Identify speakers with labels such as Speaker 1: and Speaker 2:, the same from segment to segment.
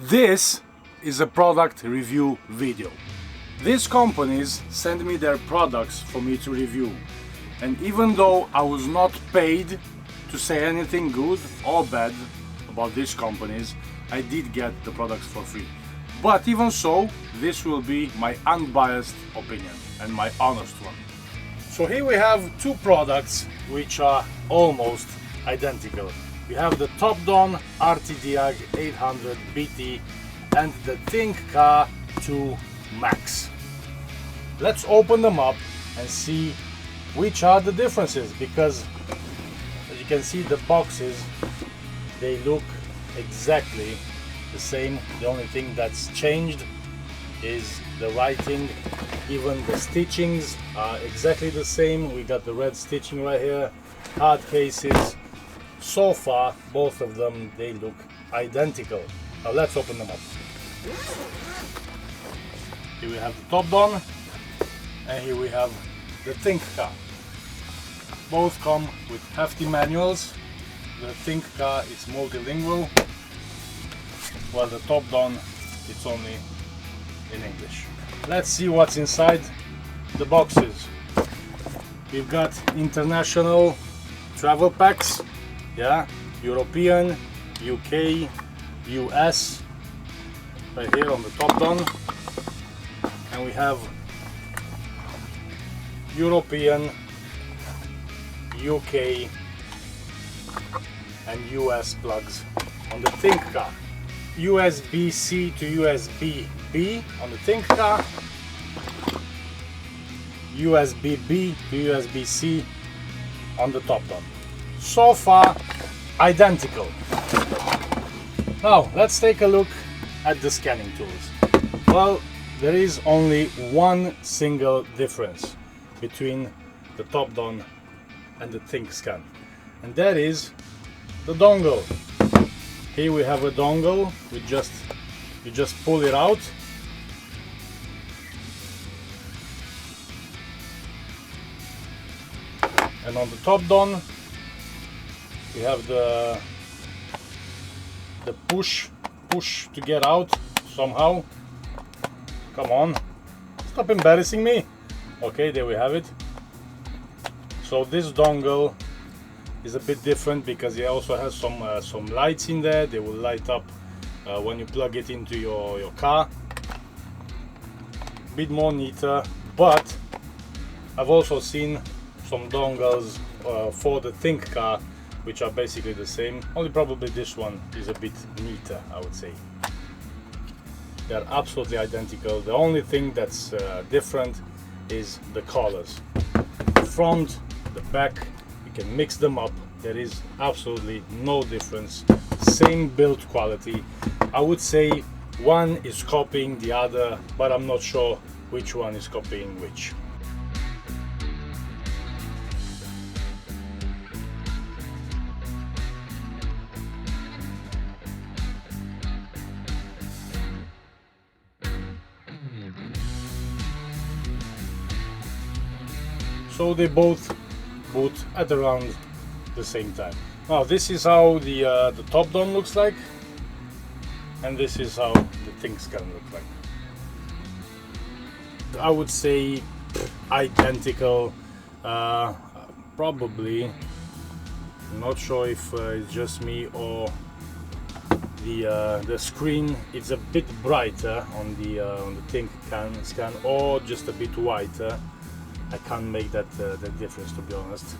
Speaker 1: This is a product review video. These companies send me their products for me to review, and even though I was not paid to say anything good or bad about these companies, I did get the products for free. But even so, this will be my unbiased opinion and my honest one. So here we have two products which are almost identical. We have the Topdon ArtiDiag 800 BT and the thinkScan 2 Max. Let's open them up and see which are the differences, because as you can see, the boxes, they look exactly the same. The only thing that's changed is the writing. Even the stitchings are exactly the same. We got the red stitching right here, hard cases. So far, both of them, they look identical. Now let's open them up. Here we have the Topdon, and here we have the thinkScan. Both come with hefty manuals. The thinkScan is multilingual, while the Topdon, it's only in English. Let's see what's inside the boxes. We've got international travel packs, yeah, European, UK, US, right here on the Topdon, and we have European, UK, and US plugs on the thinkScan. USB-C to USB-B on the thinkScan, USB-B to USB-C on the Topdon. So far, identical. Now, let's take a look at the scanning tools. Well, there is only one single difference between the Topdon and the thinkScan, and that is the dongle. Here we have a dongle. You just pull it out, and on the Topdon we have the push to get out somehow. Come on, stop embarrassing me. Okay, there we have it. So this dongle is a bit different because it also has some lights in there. They will light up when you plug it into your car. Bit more neater, but I've also seen some dongles for the thinkScan which are basically the same, only probably this one is a bit neater, I would say. They're absolutely identical. The only thing that's different is the colors. The front, the back, you can mix them up. There is absolutely no difference. Same build quality. I would say one is copying the other, but I'm not sure which one is copying which. So they both boot at around the same time. Now this is how the Topdon looks like, and this is how the thinkScan looks like. I would say identical. Probably, I'm not sure if it's just me or the screen. It's a bit brighter on the thinkScan, or just a bit whiter. I can't make that difference, to be honest.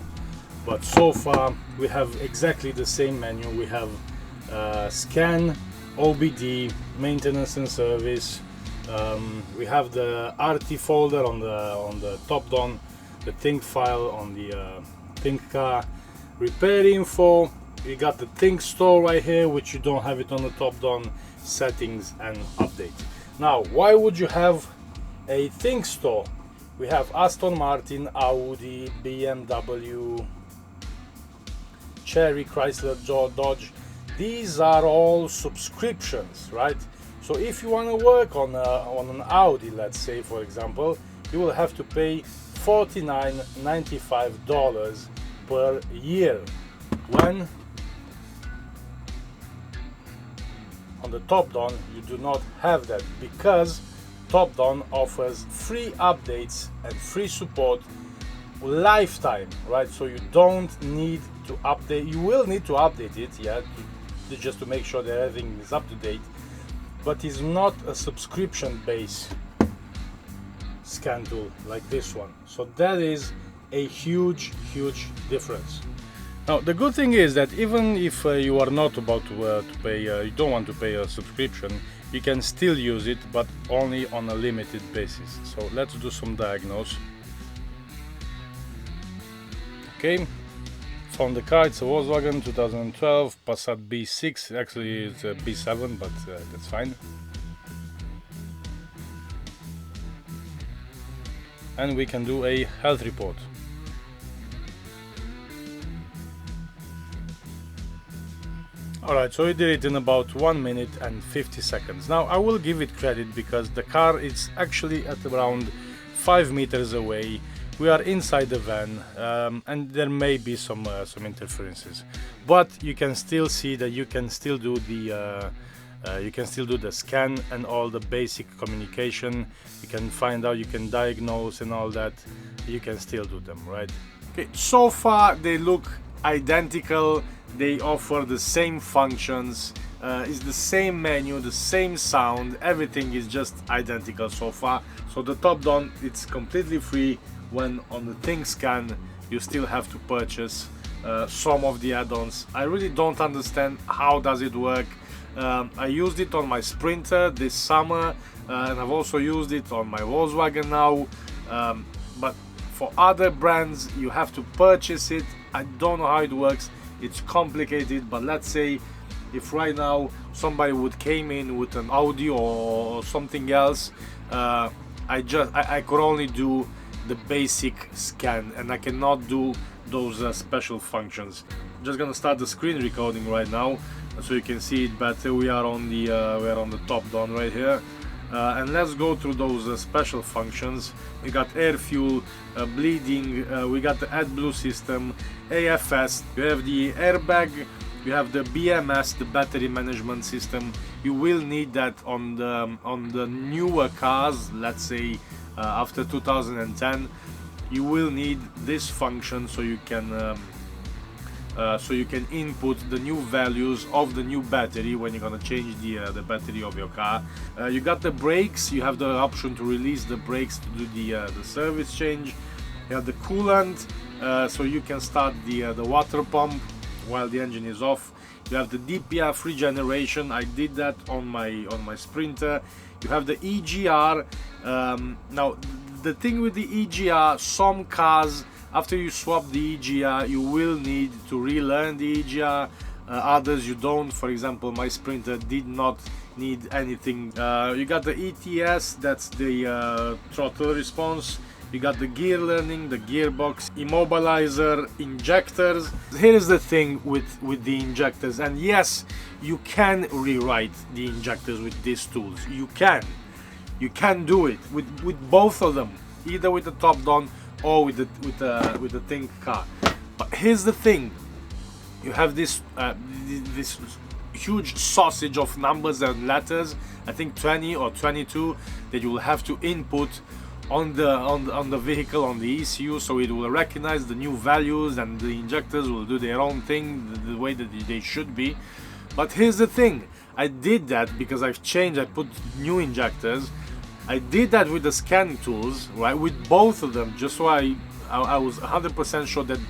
Speaker 1: But so far we have exactly the same menu. We have scan, OBD, maintenance and service. We have the RT folder on the Topdon, the think file on the thinkScan, repair info. We got the think store right here, which you don't have it on the Topdon, settings and update. Now, why would you have a think store? We have Aston Martin, Audi, BMW, Cherry, Chrysler, Dodge. These are all subscriptions, right? So if you want to work on an Audi, let's say for example, you will have to pay $49.95 per year. When on the Topdon you do not have that, because Topdon offers free updates and free support lifetime, right? So you don't need to update. You will need to update it, yeah, just to make sure that everything is up to date, but it's not a subscription based scan tool like this one. So that is a huge difference. Now the good thing is that even if you are not about to pay, you don't want to pay a subscription, you can still use it, but only on a limited basis. So let's do some diagnose. Okay, found the car. It's a Volkswagen 2012 Passat B6. Actually it's a B7, but that's fine. And we can do a health report. Alright, so we did it in about 1 minute and 50 seconds. Now I will give it credit because the car is actually at around 5 meters away. We are inside the van, and there may be some interferences, but you can still see that you can still do the scan and all the basic communication. You can find out, you can diagnose and all that. You can still do them, right? Okay, so far they look identical. They offer the same functions. It's the same menu, the same sound. Everything is just identical so far. So the Topdon, it's completely free. When on the thinkScan you still have to purchase some of the add-ons. I really don't understand how does it work. I used it on my Sprinter this summer, and I've also used it on my Volkswagen now, but for other brands you have to purchase it. I don't know how it works. It's complicated, but let's say if right now somebody would came in with an Audi or something else, I could only do the basic scan and I cannot do those special functions. Just gonna start the screen recording right now so you can see it better. We are on the Topdon right here, and let's go through those special functions. We got air fuel, bleeding, we got the AdBlue system, AFS, you have the airbag, you have the BMS, the battery management system. You will need that on the newer cars, let's say after 2010. You will need this function so you can input the new values of the new battery when you're gonna change the battery of your car. You got the brakes. You have the option to release the brakes to do the service change. You have the coolant, so you can start the water pump while the engine is off. You have the DPF regeneration. I did that on my Sprinter. You have the EGR. Now the thing with the EGR, some cars, after you swap the EGR, you will need to relearn the EGR. Others you don't. For example, my Sprinter did not need anything. You got the ETS, that's the throttle response. You got the gear learning, the gearbox, immobilizer, injectors. Here's the thing with the injectors, and yes, you can rewrite the injectors with these tools. You can do it with both of them, either with the Topdon or with the Think car. But here's the thing: you have this huge sausage of numbers and letters. I think 20 or 22 that you will have to input on the vehicle, on the ECU, so it will recognize the new values, and the injectors will do their own thing the way that they should be. But here's the thing: I did that because I put new injectors. I did that with the scanning tools, right, with both of them, just so I was 100% sure that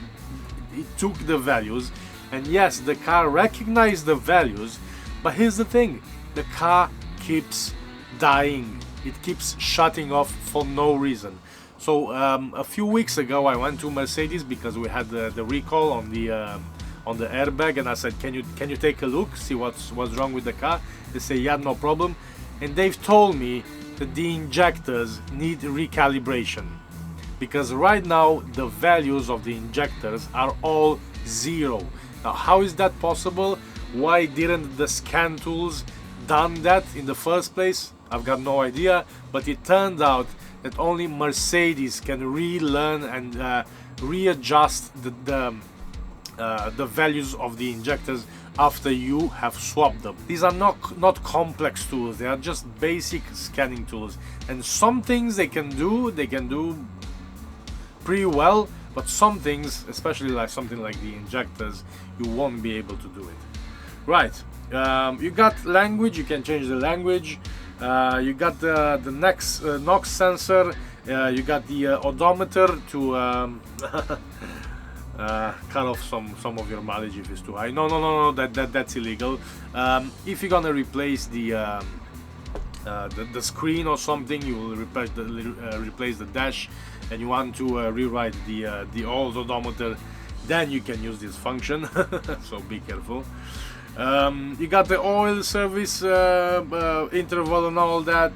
Speaker 1: it took the values. And yes, the car recognized the values, but here's the thing: the car keeps dying. It keeps shutting off for no reason. So a few weeks ago I went to Mercedes because we had the recall on the airbag, and I said, can you take a look, see what's wrong with the car? They say, yeah, no problem. And they've told me that the injectors need recalibration, because right now the values of the injectors are all zero. Now how is that possible? Why didn't the scan tools done that in the first place? I've got no idea, but it turned out that only Mercedes can relearn and readjust the values of the injectors after you have swapped them. These are not complex tools, they are just basic scanning tools, and some things they can do pretty well, but some things, especially like something like the injectors, you won't be able to do it. Right, you got language, you can change the language. You got the NOx sensor, you got the odometer to cut off some of your mileage if it's too high. No, that's illegal. If you're gonna replace the screen or something, you will replace the dash, and you want to rewrite the old odometer, then you can use this function. So be careful. You got the oil service interval and all that,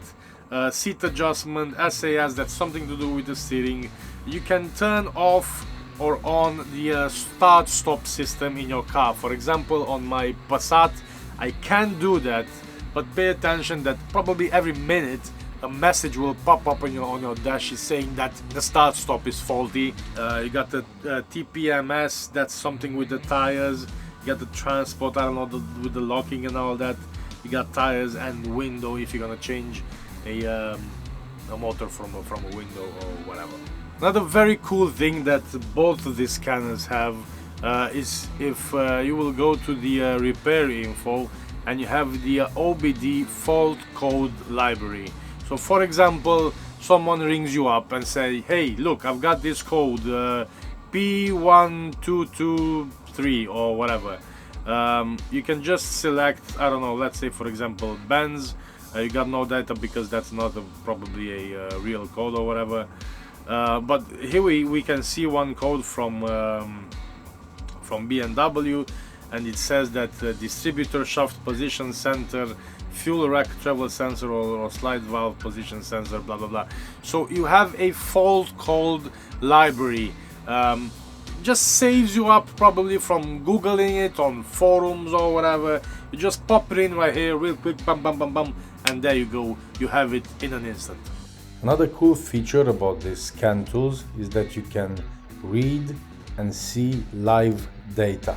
Speaker 1: seat adjustment, SAS, that's something to do with the steering. You can turn off or on the start-stop system in your car. For example, on my Passat, I can do that, but pay attention that probably every minute a message will pop up on your dash saying that the start-stop is faulty. You got the TPMS, that's something with the tires. You got the transport, I don't know, with the locking and all that. You got tires and window if you're gonna change a motor from a window or whatever. Another very cool thing that both of these scanners have is if you will go to the repair info and you have the OBD fault code library. So for example, someone rings you up and say, hey, look, I've got this code P1223 or whatever. You can just select, I don't know, let's say for example Benz. You got no data because that's not probably a real code or whatever. But here we can see one code from BMW, and it says that distributor shaft position center, fuel rack travel sensor or slide valve position sensor, blah blah blah. So you have a fault code library. Just saves you up probably from googling it on forums or whatever. You just pop it in right here real quick, bam bam bam bam, and there you go, you have it in an instant. Another cool feature about these scan tools is that you can read and see live data.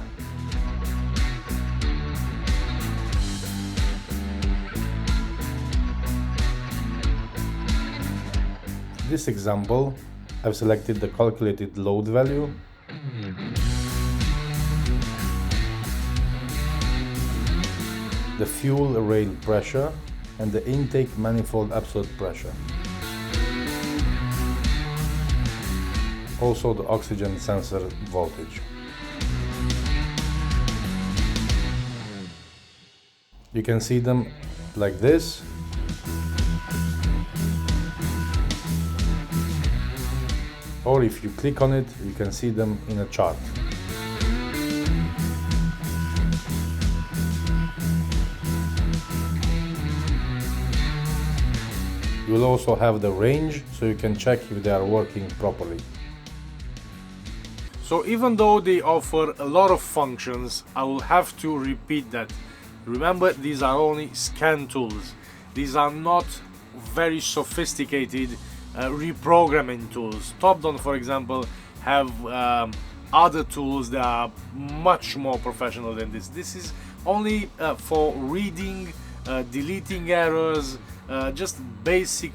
Speaker 1: For this example, I've selected the calculated load value, the fuel rail pressure, and the intake manifold absolute pressure. Also the oxygen sensor voltage. You can see them like this. Or if you click on it, you can see them in a chart. You will also have the range, so you can check if they are working properly. So even though they offer a lot of functions, I will have to repeat that. Remember, these are only scan tools. These are not very sophisticated reprogramming tools. Topdon, for example, have other tools that are much more professional than this. This is only for reading, deleting errors, just basic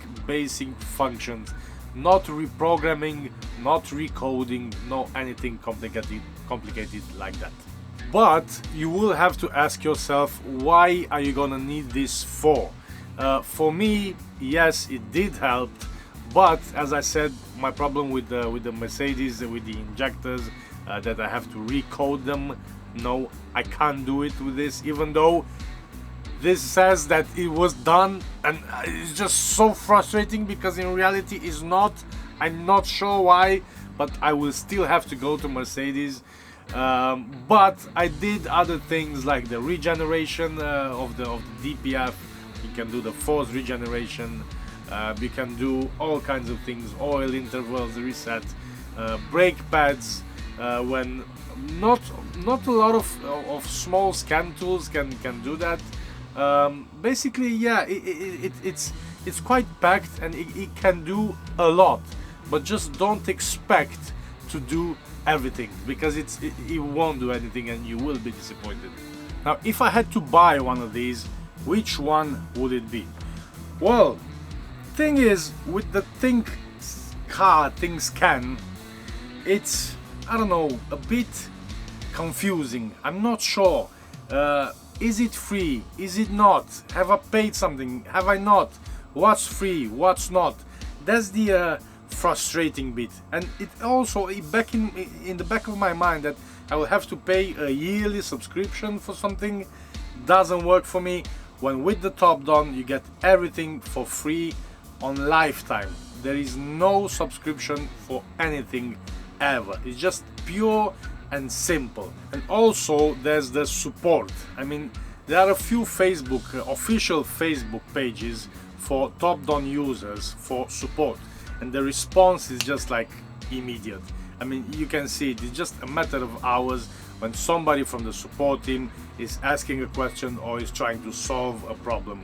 Speaker 1: functions. Not reprogramming, not recoding, no anything complicated like that. But you will have to ask yourself, why are you gonna need this for? For me, yes, it did help, but as I said, my problem with the Mercedes, with the injectors, that I have to recode them. No, I can't do it with this, even though this says that it was done, and it's just so frustrating because in reality it's not. I'm not sure why, but I will still have to go to Mercedes. But I did other things like the regeneration of the DPF. You can do the force regeneration. You can do all kinds of things, oil intervals, reset, brake pads, when not a lot of small scan tools can do that. Basically, yeah, it's quite packed, and it can do a lot, but just don't expect to do everything, because it won't do anything and you will be disappointed. Now, if I had to buy one of these, which one would it be? Well, thing is, with the thinkScan, it's, I don't know, a bit confusing. I'm not sure. Is it free? Is it not? Have I paid something? Have I not? What's free? What's not? That's the frustrating bit. And it also back in the back of my mind that I will have to pay a yearly subscription for something. Doesn't work for me. When with the Topdon you get everything for free on lifetime. There is no subscription for anything ever. It's just pure and simple. And also there's the support. I mean, there are a few official Facebook pages for Topdon users for support, and the response is just like immediate. I mean, you can see it. It's just a matter of hours when somebody from the support team is asking a question or is trying to solve a problem.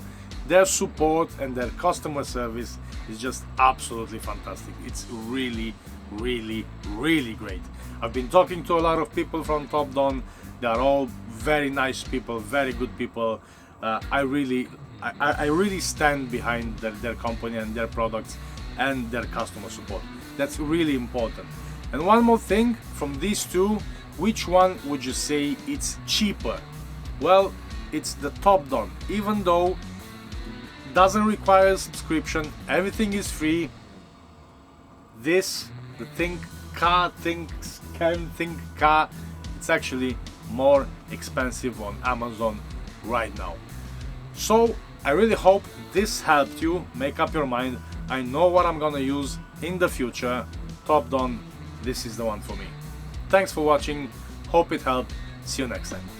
Speaker 1: Their support and their customer service is just absolutely fantastic. It's really, really, really great. I've been talking to a lot of people from Topdon. They are all very nice people, very good people. I really stand behind their company and their products and their customer support. That's really important. And one more thing, from these two, which one would you say it's cheaper? Well, it's the Topdon. Even though it doesn't require a subscription, everything is free. This, the thinkScan, it's actually more expensive on Amazon right now. So I really hope this helped you make up your mind. I know what I'm gonna use in the future. Topdon, this is the one for me. Thanks for watching, hope it helped. See you next time.